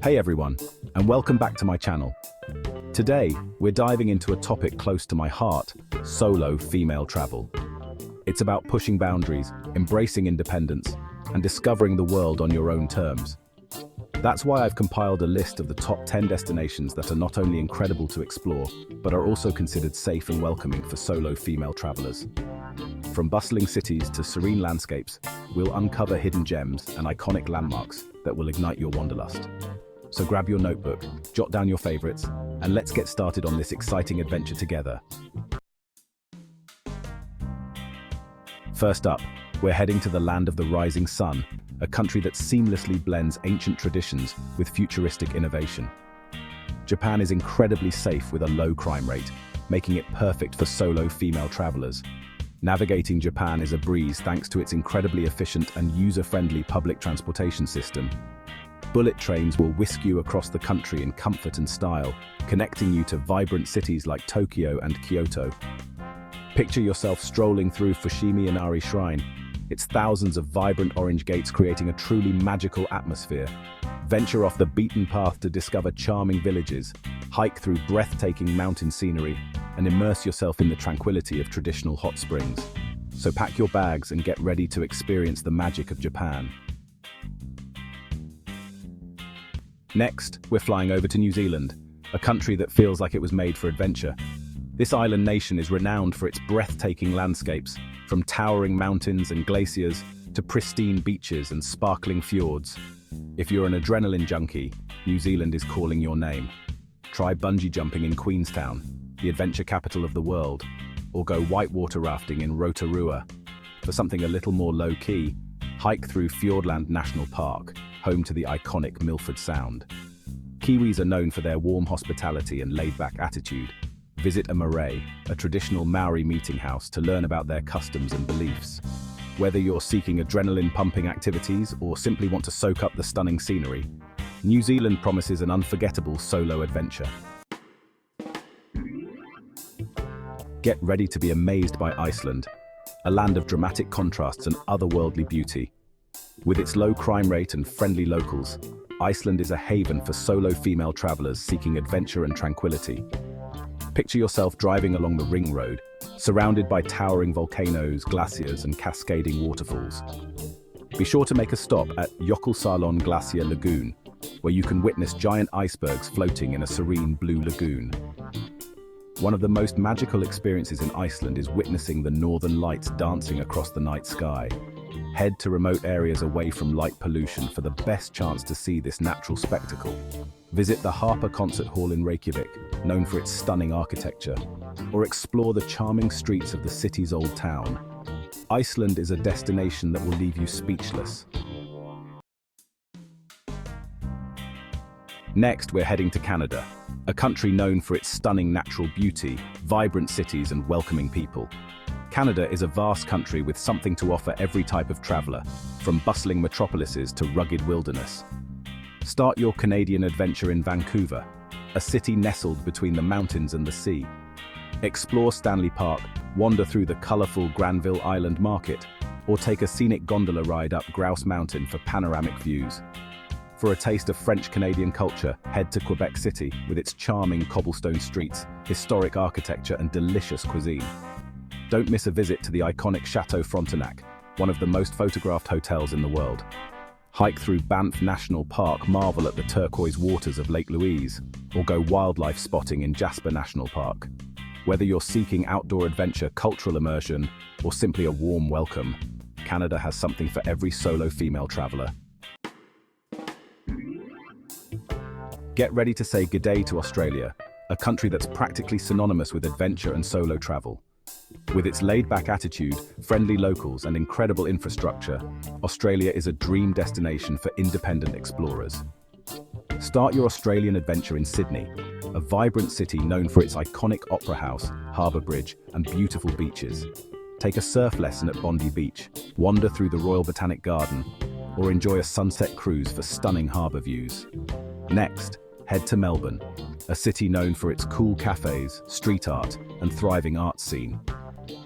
Hey everyone, and welcome back to my channel. Today, we're diving into a topic close to my heart, solo female travel. It's about pushing boundaries, embracing independence, and discovering the world on your own terms. That's why I've compiled a list of the top 10 destinations that are not only incredible to explore, but are also considered safe and welcoming for solo female travelers. From bustling cities to serene landscapes, we'll uncover hidden gems and iconic landmarks that will ignite your wanderlust. So grab your notebook, jot down your favorites, and let's get started on this exciting adventure together. First up, we're heading to the land of the rising sun, a country that seamlessly blends ancient traditions with futuristic innovation. Japan is incredibly safe with a low crime rate, making it perfect for solo female travelers. Navigating Japan is a breeze thanks to its incredibly efficient and user-friendly public transportation system. Bullet trains will whisk you across the country in comfort and style, connecting you to vibrant cities like Tokyo and Kyoto. Picture yourself strolling through Fushimi Inari Shrine, its thousands of vibrant orange gates creating a truly magical atmosphere. Venture off the beaten path to discover charming villages, hike through breathtaking mountain scenery, and immerse yourself in the tranquility of traditional hot springs. So pack your bags and get ready to experience the magic of Japan. Next, we're flying over to New Zealand, a country that feels like it was made for adventure. This island nation is renowned for its breathtaking landscapes, from towering mountains and glaciers to pristine beaches and sparkling fjords. If you're an adrenaline junkie, New Zealand is calling your name. Try bungee jumping in Queenstown, the adventure capital of the world, or go whitewater rafting in Rotorua. For something a little more low-key, hike through Fiordland National Park, home to the iconic Milford Sound. Kiwis are known for their warm hospitality and laid-back attitude. Visit a marae, a traditional Maori meeting house, to learn about their customs and beliefs. Whether you're seeking adrenaline-pumping activities or simply want to soak up the stunning scenery, New Zealand promises an unforgettable solo adventure. Get ready to be amazed by Iceland, a land of dramatic contrasts and otherworldly beauty. With its low crime rate and friendly locals, Iceland is a haven for solo female travelers seeking adventure and tranquility. Picture yourself driving along the ring road, surrounded by towering volcanoes, glaciers, and cascading waterfalls. Be sure to make a stop at Jökulsárlón Glacier Lagoon, where you can witness giant icebergs floating in a serene blue lagoon. One of the most magical experiences in Iceland is witnessing the northern lights dancing across the night sky. Head to remote areas away from light pollution for the best chance to see this natural spectacle. Visit the Harpa Concert Hall in Reykjavik, known for its stunning architecture, or explore the charming streets of the city's old town. Iceland is a destination that will leave you speechless. Next, we're heading to Canada, a country known for its stunning natural beauty, vibrant cities, and welcoming people. Canada is a vast country with something to offer every type of traveler, from bustling metropolises to rugged wilderness. Start your Canadian adventure in Vancouver, a city nestled between the mountains and the sea. Explore Stanley Park, wander through the colorful Granville Island Market, or take a scenic gondola ride up Grouse Mountain for panoramic views. For a taste of French-Canadian culture, head to Quebec City with its charming cobblestone streets, historic architecture, and delicious cuisine. Don't miss a visit to the iconic Chateau Frontenac, one of the most photographed hotels in the world. Hike through Banff National Park, marvel at the turquoise waters of Lake Louise, or go wildlife spotting in Jasper National Park. Whether you're seeking outdoor adventure, cultural immersion, or simply a warm welcome, Canada has something for every solo female traveler. Get ready to say g'day to Australia, a country that's practically synonymous with adventure and solo travel. With its laid-back attitude, friendly locals, and incredible infrastructure, Australia is a dream destination for independent explorers. Start your Australian adventure in Sydney, a vibrant city known for its iconic Opera House, Harbour Bridge, and beautiful beaches. Take a surf lesson at Bondi Beach, wander through the Royal Botanic Garden, or enjoy a sunset cruise for stunning harbour views. Next, head to Melbourne, a city known for its cool cafes, street art, and thriving arts scene.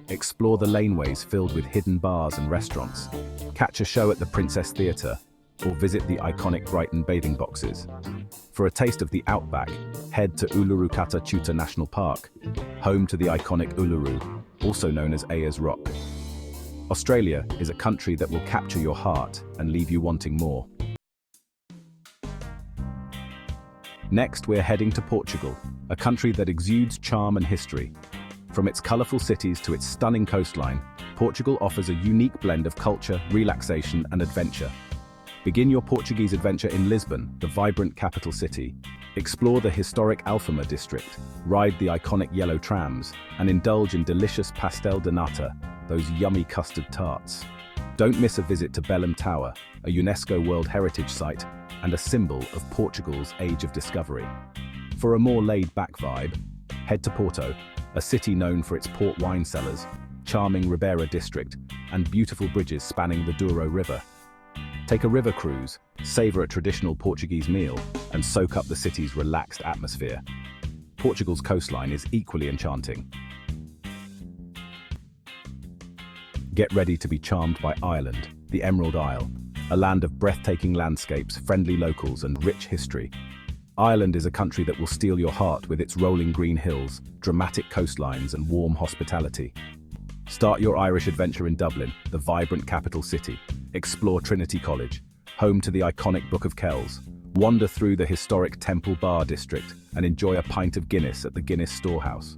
Explore the laneways filled with hidden bars and restaurants. Catch a show at the Princess Theatre, or visit the iconic Brighton bathing boxes. For a taste of the outback, head to Uluru Kata Chuta National Park, home to the iconic Uluru, also known as Ayers Rock. Australia is a country that will capture your heart and leave you wanting more. Next, we're heading to Portugal, a country that exudes charm and history. From its colourful cities to its stunning coastline, Portugal offers a unique blend of culture, relaxation, and adventure. Begin your Portuguese adventure in Lisbon, the vibrant capital city. Explore the historic Alfama district, ride the iconic yellow trams, and indulge in delicious pastel de nata, those yummy custard tarts. Don't miss a visit to Belém Tower, a UNESCO World Heritage Site and a symbol of Portugal's Age of Discovery. For a more laid-back vibe, head to Porto, a city known for its port wine cellars, charming Ribeira district, and beautiful bridges spanning the Douro River. Take a river cruise, savor a traditional Portuguese meal, and soak up the city's relaxed atmosphere. Portugal's coastline is equally enchanting. Get ready to be charmed by Ireland, the Emerald Isle, a land of breathtaking landscapes, friendly locals, and rich history. Ireland is a country that will steal your heart with its rolling green hills, dramatic coastlines, and warm hospitality. Start your Irish adventure in Dublin, the vibrant capital city. Explore Trinity College, home to the iconic Book of Kells. Wander through the historic Temple Bar district and enjoy a pint of Guinness at the Guinness Storehouse.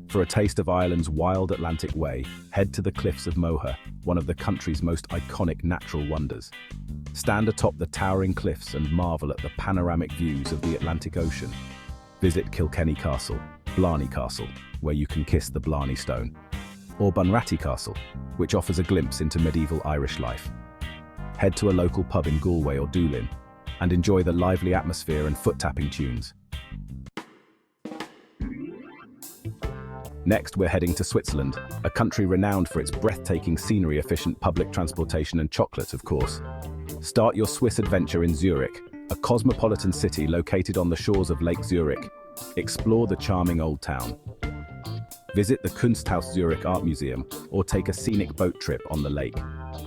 For a taste of Ireland's wild Atlantic way, head to the cliffs of Moher, one of the country's most iconic natural wonders. Stand atop the towering cliffs and marvel at the panoramic views of the Atlantic Ocean. Visit Kilkenny Castle, Blarney Castle, where you can kiss the Blarney Stone, or Bunratty Castle, which offers a glimpse into medieval Irish life. Head to a local pub in Galway or Doolin and enjoy the lively atmosphere and foot-tapping tunes. Next, we're heading to Switzerland, a country renowned for its breathtaking scenery, efficient public transportation, and chocolate, of course. Start your Swiss adventure in Zurich, a cosmopolitan city located on the shores of Lake Zurich. Explore the charming old town. Visit the Kunsthaus Zurich Art Museum or take a scenic boat trip on the lake.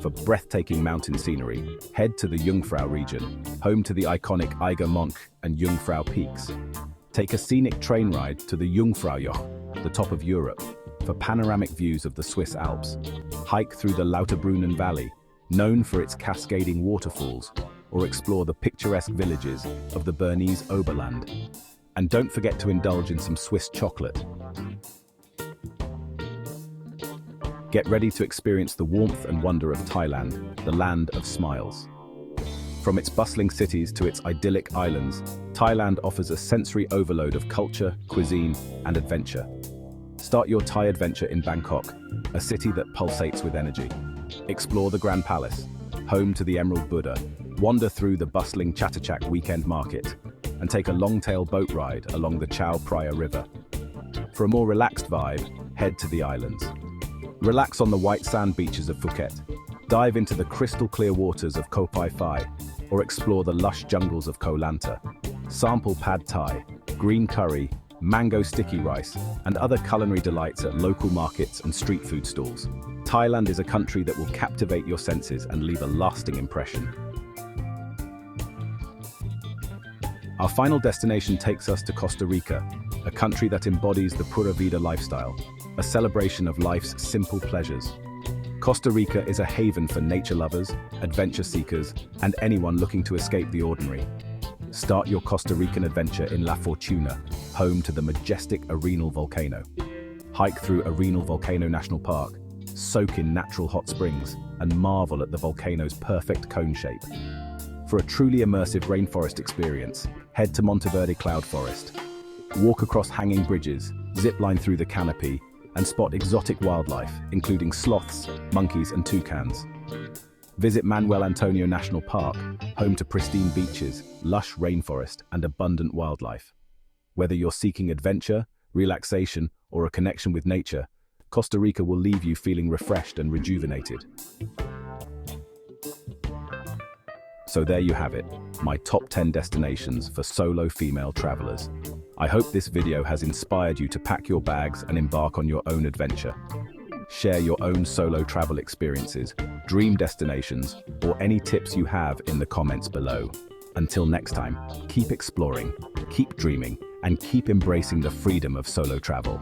For breathtaking mountain scenery, head to the Jungfrau region, home to the iconic Eiger Monch and Jungfrau peaks. Take a scenic train ride to the Jungfraujoch, the top of Europe, for panoramic views of the Swiss Alps. Hike through the Lauterbrunnen Valley, known for its cascading waterfalls, or explore the picturesque villages of the Bernese Oberland. And don't forget to indulge in some Swiss chocolate. Get ready to experience the warmth and wonder of Thailand, the land of smiles. From its bustling cities to its idyllic islands, Thailand offers a sensory overload of culture, cuisine, and adventure. Start your Thai adventure in Bangkok, a city that pulsates with energy. Explore the Grand Palace, home to the Emerald Buddha, wander through the bustling Chatuchak weekend market, and take a long-tail boat ride along the Chao Phraya River. For a more relaxed vibe, head to the islands. Relax on the white sand beaches of Phuket, dive into the crystal-clear waters of Koh Phi Phi, or explore the lush jungles of Koh Lanta. Sample pad thai, green curry, mango sticky rice, and other culinary delights at local markets and street food stalls. Thailand is a country that will captivate your senses and leave a lasting impression. Our final destination takes us to Costa Rica, a country that embodies the Pura Vida lifestyle, a celebration of life's simple pleasures. Costa Rica is a haven for nature lovers, adventure seekers, and anyone looking to escape the ordinary. Start your Costa Rican adventure in La Fortuna, home to the majestic Arenal volcano. Hike through Arenal Volcano National Park, soak in natural hot springs, and marvel at the volcano's perfect cone shape. For a truly immersive rainforest experience, head to Monteverde Cloud Forest. Walk across hanging bridges, zip line through the canopy, and spot exotic wildlife, including sloths, monkeys, and toucans. Visit Manuel Antonio National Park, home to pristine beaches, lush rainforest, and abundant wildlife. Whether you're seeking adventure, relaxation, or a connection with nature, Costa Rica will leave you feeling refreshed and rejuvenated. So there you have it, my top 10 destinations for solo female travelers. I hope this video has inspired you to pack your bags and embark on your own adventure. Share your own solo travel experiences, dream destinations, or any tips you have in the comments below. Until next time, keep exploring, keep dreaming, and keep embracing the freedom of solo travel.